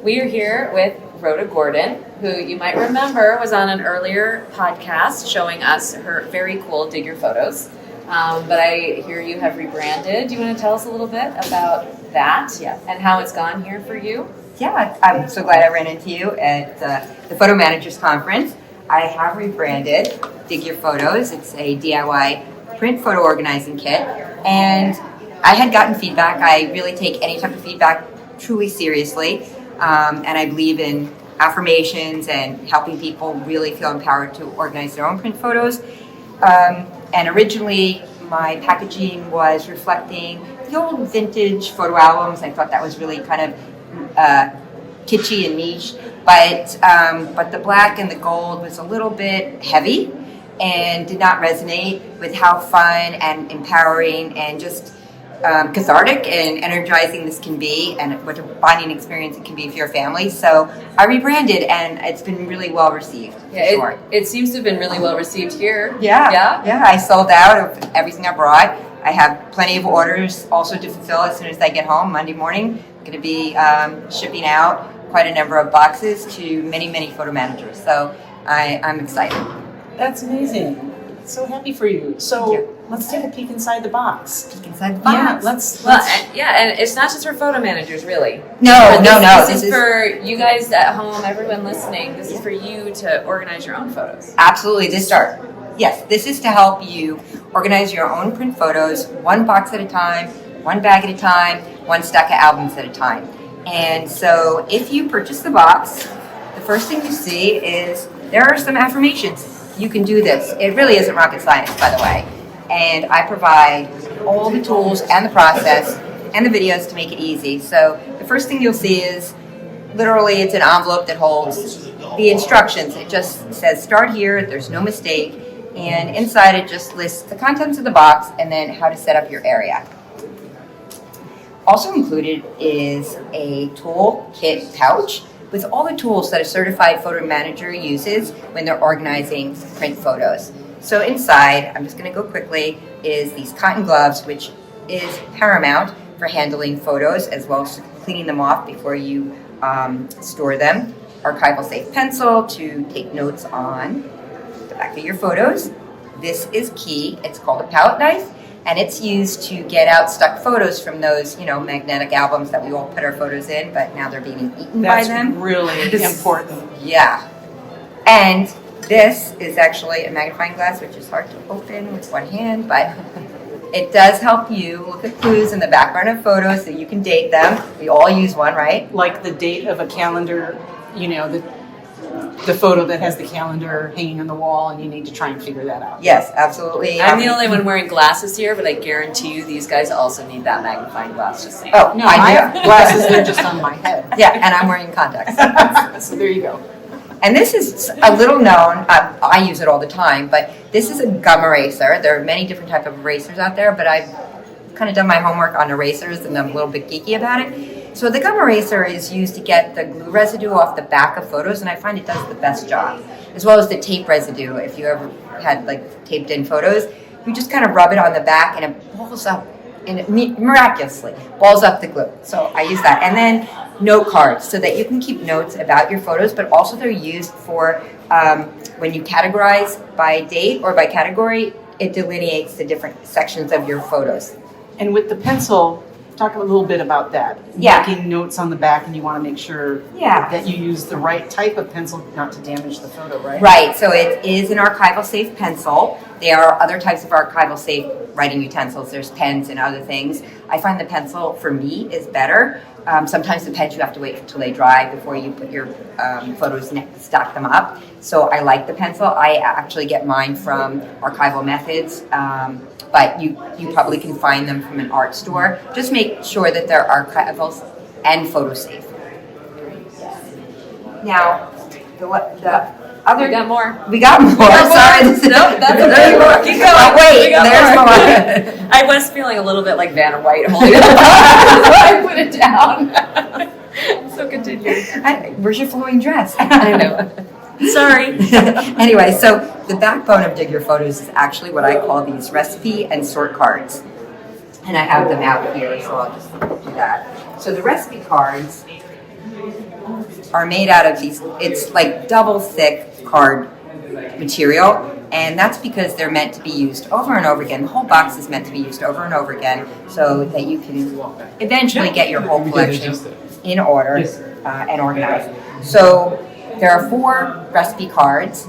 We are here with Rhoda Gordon, who you might remember was on an earlier podcast showing us her very cool Dig Your Photos. But I hear you have rebranded. Do you want to tell us a little bit about that and how it's gone here for you? Yeah, I'm so glad I ran into you at the Photo Managers Conference. I have rebranded Dig Your Photos. It's a DIY print photo organizing kit. And I had gotten feedback. I really take any type of feedback truly seriously. And I believe in affirmations and helping people really feel empowered to organize their own print photos. And originally, my packaging was reflecting the old vintage photo albums. I thought that was really kind of kitschy and niche. But the black and the gold was a little bit heavy and did not resonate with how fun and empowering and just cathartic and energizing this can be, and what a bonding experience it can be for your family. So I rebranded, and it's been really well received. Yeah, it seems to have been really well received here. Yeah. I sold out of everything I brought. I have plenty of orders also to fulfill as soon as I get home Monday morning. I'm going to be shipping out quite a number of boxes to many photo managers. So I'm excited. That's amazing. So happy for you. So let's take a peek inside the box. Peek inside the box. And it's not just for photo managers, really. No. This is for you guys at home, everyone listening. This is for you to organize your own photos. Absolutely. This is to help you organize your own print photos, one box at a time, one bag at a time, one stack of albums at a time. And so if you purchase the box, the first thing you see is there are some affirmations. You can do this. It really isn't rocket science, by the way. And I provide all the tools and the process and the videos to make it easy. So the first thing you'll see is literally it's an envelope that holds the instructions. It just says start here, there's no mistake. And inside it just lists the contents of the box and then how to set up your area. Also included is a tool kit pouch with all the tools that a certified photo manager uses when they're organizing print photos. So inside, I'm just going to go quickly, is these cotton gloves, which is paramount for handling photos as well as cleaning them off before you store them. Archival safe pencil to take notes on the back of your photos. This is key. It's called a palette knife, and it's used to get out stuck photos from those, magnetic albums that we all put our photos in, but now they're being eaten by them. That's really important. Yeah. And this is actually a magnifying glass, which is hard to open with one hand, but it does help you look at clues in the background of photos so you can date them. We all use one, right? Like the date of a calendar, the photo that has the calendar hanging on the wall, and you need to try and figure that out. Yes, absolutely. I'm the only one wearing glasses here, but I guarantee you these guys also need that magnifying glass, just saying. Oh, No, I have glasses, they're just on my head. Yeah, and I'm wearing contacts. So there you go. And this is a little known, I use it all the time, but this is a gum eraser. There are many different types of erasers out there, but I've kind of done my homework on erasers and I'm a little bit geeky about it. So the gum eraser is used to get the glue residue off the back of photos, and I find it does the best job, as well as the tape residue. If you ever had taped in photos, you just kind of rub it on the back and it balls up, and it miraculously balls up the glue. So I use that. And then note cards, so that you can keep notes about your photos, but also they're used for when you categorize by date or by category, it delineates the different sections of your photos. And with the pencil, talk a little bit about that. Yeah. Making notes on the back, and you want to make sure that you use the right type of pencil not to damage the photo, right? Right. So it is an archival safe pencil. There are other types of archival safe writing utensils. There's pens and other things. I find the pencil, for me, is better. Sometimes the pens you have to wait until they dry before you put your photos stack them up. So I like the pencil. I actually get mine from Archival Methods. But you probably can find them from an art store. Just make sure that they're archival and photo safe. Now, the other... We got more. We got more. Sorry. No, that's okay. Keep going. Oh, wait, there's more. I was feeling a little bit like Vanna White holding it up. I put it down. So continue. Where's your flowing dress? I know. Sorry. Anyway, so the backbone of Dig Your Photos is actually what I call these recipe and sort cards. And I have them out here, so I'll just do that. So the recipe cards are made out of these, it's like double thick card material, and that's because they're meant to be used over and over again. The whole box is meant to be used over and over again so that you can eventually get your whole collection in order and organized. So there are 4 recipe cards,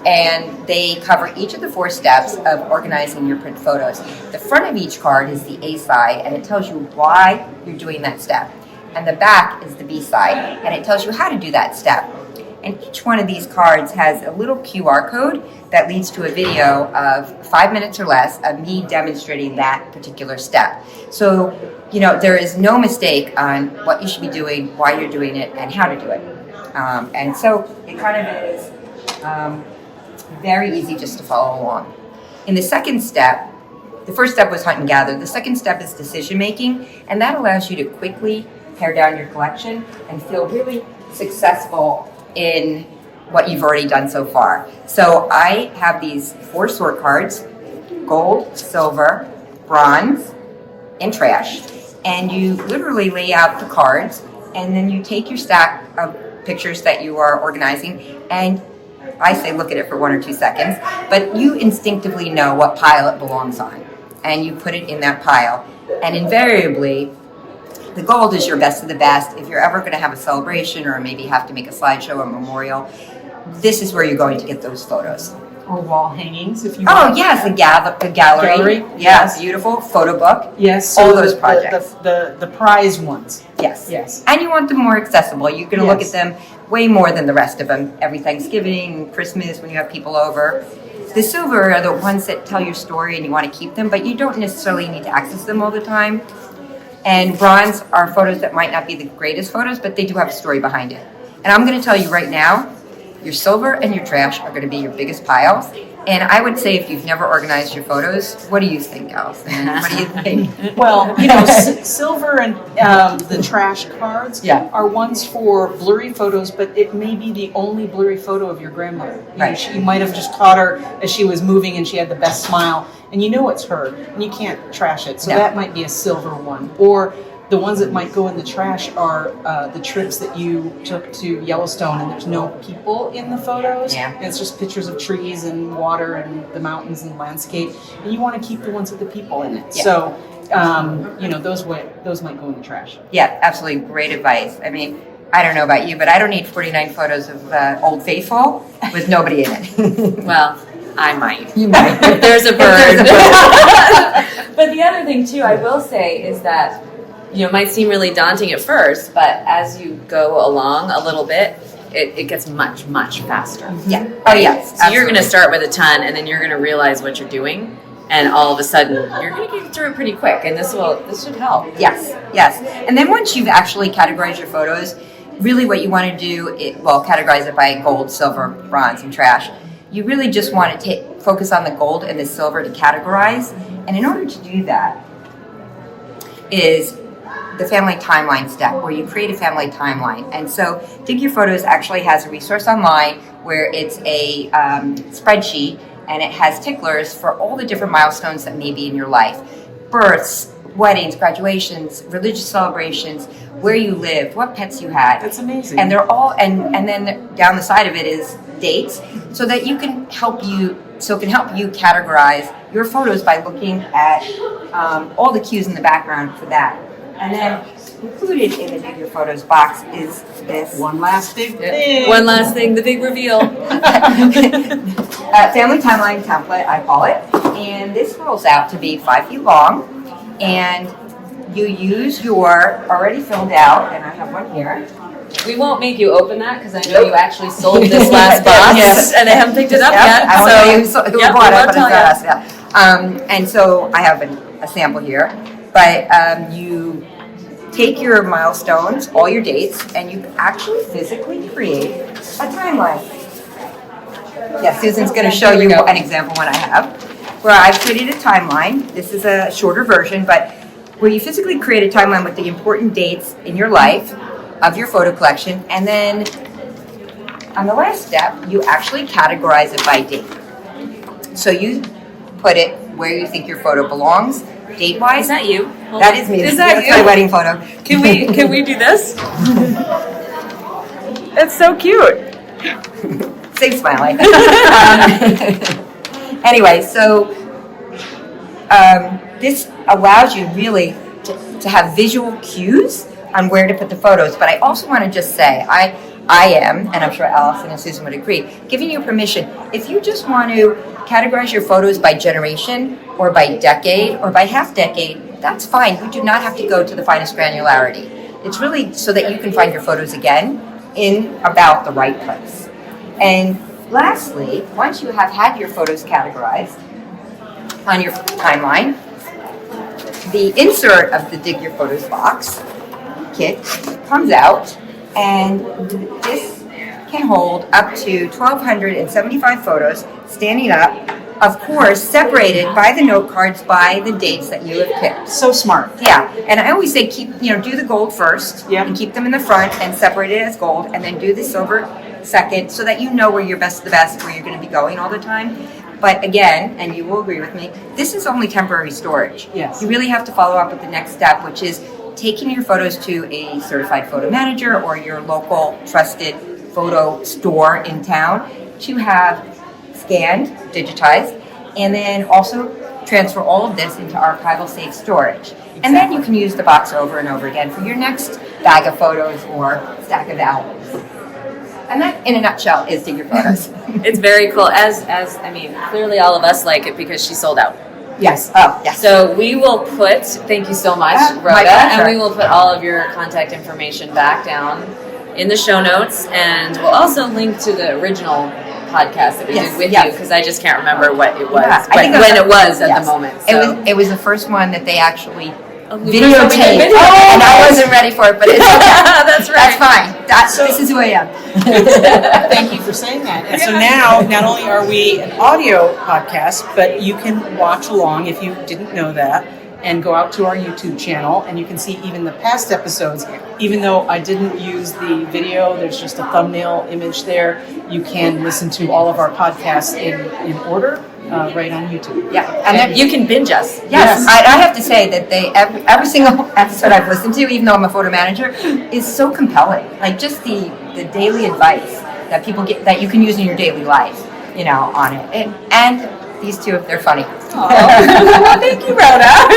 and they cover each of the 4 steps of organizing your print photos. The front of each card is the A side, and it tells you why you're doing that step. And the back is the B side, and it tells you how to do that step. And each one of these cards has a little QR code that leads to a video of 5 minutes or less of me demonstrating that particular step. So, you know, there is no mistake on what you should be doing, why you're doing it, and how to do it. And so it kind of is very easy just to follow along. In the second step, the first step was hunt and gather. The second step is decision making, and that allows you to quickly pare down your collection and feel really successful in what you've already done so far. So I have these 4 sort cards: gold, silver, bronze, and trash. And you literally lay out the cards, and then you take your stack of pictures that you are organizing, and I say look at it for 1 or 2 seconds, but you instinctively know what pile it belongs on, and you put it in that pile. And invariably, the gold is your best of the best. If you're ever going to have a celebration or maybe have to make a slideshow or memorial, this is where you're going to get those photos. Or wall hangings, if you Oh want. yes, the gallery. Gallery, Yeah, yes. beautiful photo book. Yes, All so those projects. The prize ones. Yes. Yes. And you want them more accessible. You're going to look Yes. at them way more than the rest of them. Every Thanksgiving, Christmas, when you have people over. The silver are the ones that tell your story and you want to keep them, but you don't necessarily need to access them all the time. And bronze are photos that might not be the greatest photos, but they do have a story behind it. And I'm going to tell you right now, your silver and your trash are going to be your biggest piles. And I would say if you've never organized your photos, what do you think, Allison? What do you think? Well, you know, silver and the trash cards Yeah. are ones for blurry photos, but it may be the only blurry photo of your grandmother. You know, Right. you might have just caught her as she was moving and she had the best smile, and you know it's her, and you can't trash it. So No. that might be a silver one. Or the ones that might go in the trash are the trips that you took to Yellowstone and there's no people in the photos. Yeah. And it's just pictures of trees and water and the mountains and landscape. And you want to keep the ones with the people in it. Yeah. So, you know, those might go in the trash. Yeah, absolutely. Great advice. I mean, I don't know about you, but I don't need 49 photos of Old Faithful with nobody in it. Well, I might. You might. If there's a If there's a bird. But the other thing too, I will say, is that, you know, it might seem really daunting at first, but as you go along a little bit, it gets much, much faster. Yeah. Oh, yes. So you're going to absolutely. start with a ton, and then you're going to realize what you're doing, and all of a sudden you're going to get through it pretty quick, and this should help. Yes, yes. And then once you've actually categorized your photos, really what you want to do, categorize it by gold, silver, bronze, and trash. You really just want to focus on the gold and the silver to categorize. And in order to do that is the family timeline step, where you create a family timeline. And so Dig Your Photos actually has a resource online where it's a spreadsheet, and it has ticklers for all the different milestones that may be in your life. Births, weddings, graduations, religious celebrations, where you lived, what pets you had. That's amazing. And they're all, and then down the side of it is dates, so that it can help you categorize your photos by looking at all the cues in the background for that. And then included in the Dig Your Photos box is this One last big thing. One last thing, the big reveal. family timeline template, I call it. And this rolls out to be 5 feet long. And you use your already filled out, and I have one here. We won't make you open that because I know you actually sold this last box, Yes. and I haven't picked it up yet. I won't tell you who yep, bought we it, won't but it's tell us. Yeah. And so I have a sample here. But you take your milestones, all your dates, and you actually physically create a timeline. Yeah, Susan's going to show you an example one I have, where I've created a timeline. This is a shorter version, but where you physically create a timeline with the important dates in your life of your photo collection, and then on the last step, you actually categorize it by date. So you put it where you think your photo belongs, date-wise. Is that you? That is me. Is that That's you? my wedding photo. Can we do this? It's so cute. Same smiley. Anyway, so this allows you really to have visual cues on where to put the photos. But I also want to just say, I am, and I'm sure Allison and Susan would agree, giving you permission. If you just want to categorize your photos by generation or by decade or by half decade, that's fine. You do not have to go to the finest granularity. It's really so that you can find your photos again in about the right place. And lastly, once you have had your photos categorized on your timeline, the insert of the Dig Your Photos box kit comes out, and this can hold up to 1,275 photos standing up, of course, separated by the note cards by the dates that you have picked. So smart. Yeah, and I always say do the gold first, Yep. and keep them in the front and separate it as gold, and then do the silver second, so that you know where you're best of the best, where you're going to be going all the time. But again, and you will agree with me, this is only temporary storage. Yes. You really have to follow up with the next step, which is taking your photos to a certified photo manager or your local trusted photo store in town to have scanned, digitized, and then also transfer all of this into archival safe storage. And then you can use the box over and over again for your next bag of photos or stack of albums. And that, in a nutshell, is Dig Your Photos. It's very cool. As I mean, clearly all of us like it because she sold out. Yes. Oh, yes. So we will put, thank you so much, My Rhoda, pleasure. and we will put all of your contact information back down in the show notes, and we'll also link to the original podcast that we Yes, did with yes. you, because I just can't remember what it was, Yeah, I when think it was at yes. the moment. It So. was. It was the first one that they actually We videotaped, did video. and I wasn't ready for it, but it's okay. That's right. That's fine. This is who I am. Thank you for saying that. And so now, not only are we an audio podcast, but you can watch along if you didn't know that, and go out to our YouTube channel, and you can see even the past episodes. Even though I didn't use the video, there's just a thumbnail image there. You can listen to all of our podcasts in order right on YouTube. Yeah, And and then you can binge us. yes, I have to say that every single episode I've listened to, even though I'm a photo manager, is so compelling. Like just the daily advice that people get that you can use in your daily life, on it, and these two, they're funny. Thank you, Rhoda.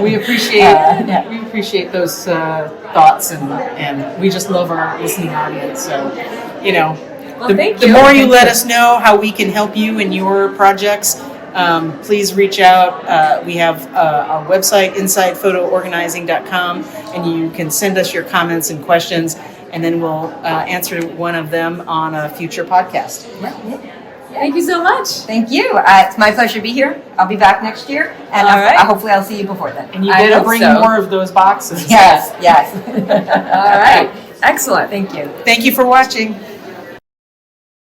We appreciate those thoughts, and we just love our listening audience. So, thank the you. more you let us know how we can help you in your projects, please reach out. We have our website, insidephotoorganizing.com, and you can send us your comments and questions, and then we'll answer one of them on a future podcast. Thank you so much. Thank you. It's my pleasure to be here. I'll be back next year, and All right. hopefully I'll see you before then. And you I better hope bring so. more of those boxes. Yes. All right. Excellent. Thank you. Thank you for watching.